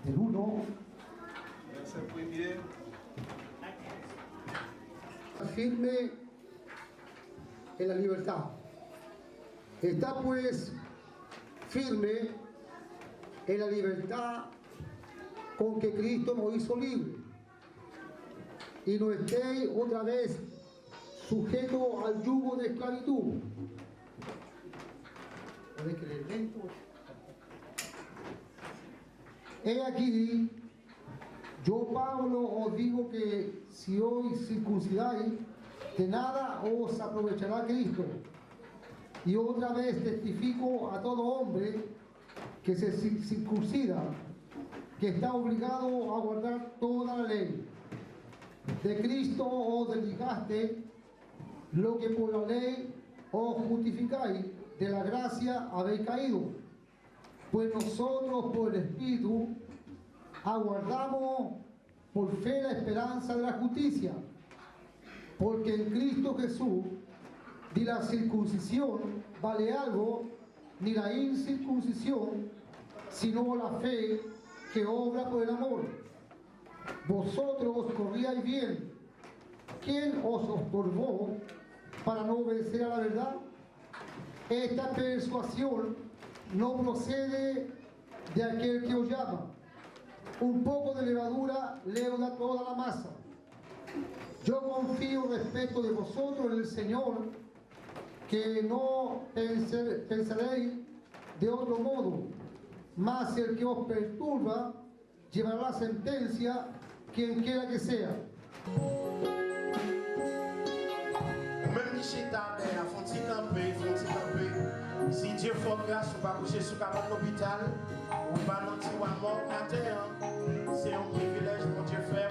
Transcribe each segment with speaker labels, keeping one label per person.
Speaker 1: del 1.
Speaker 2: Verset premier.
Speaker 1: Firme en la libertad. Está pues firme en la libertad con que Cristo nos hizo libre. Y no estéis otra vez sujetos al yugo de esclavitud. ¿Podéis creer lento? He aquí, yo Pablo os digo que si hoy circuncidáis, de nada os aprovechará Cristo. Y otra vez testifico a todo hombre que se circuncida, que está obligado a guardar toda la ley. De Cristo os desligaste, lo que por la ley os justificáis, de la gracia habéis caído. Pues nosotros por el Espíritu aguardamos por fe la esperanza de la justicia. Porque en Cristo Jesús ni la circuncisión vale algo, ni la incircuncisión, sino la fe que obra por el amor. Vosotros corríais bien. ¿Quién os estorbó para no obedecer a la verdad? Esta persuasión no procede de aquel que os llama. Un poco de levadura leuda toda la masa. Yo confío respecto de vosotros en el Señor, que no pensaréis de otro modo, mas el que os perturba llevará la sentencia, quien quiera que sea.
Speaker 3: Même qui chita à font-il camper. Si Dieu fait grâce, ou pas coucher sous cabane l'hôpital, ou pas dans le mort matin, c'est un privilège mon Dieu fait.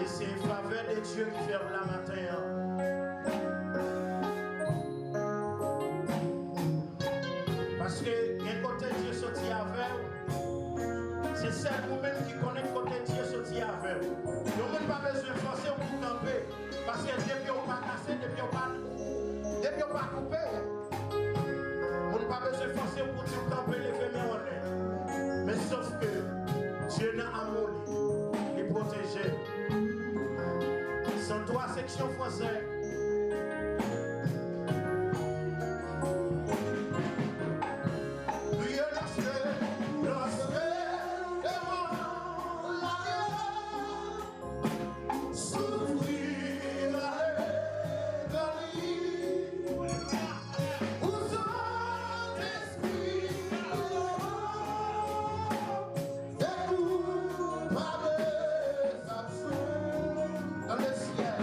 Speaker 3: Et c'est une faveur de Dieu qui fait la matin. Parce que un côté Dieu sorti avec, c'est celle vous-même qui connaît côté Dieu sorti avec. Nous n'avons pas besoin de forcer pour camper. Parce que depuis on pas cassé, depuis on pas coupé. On n'a pas besoin de forcer pour dire camper les femmes en l'air. Mais sauf que Dieu n'a amour, il protège. Sans toi, section française.
Speaker 1: Dans le ciel.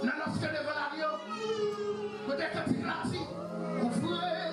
Speaker 3: Lorsque devant l'avion, peut-être que tu l'as dit, vous ferez,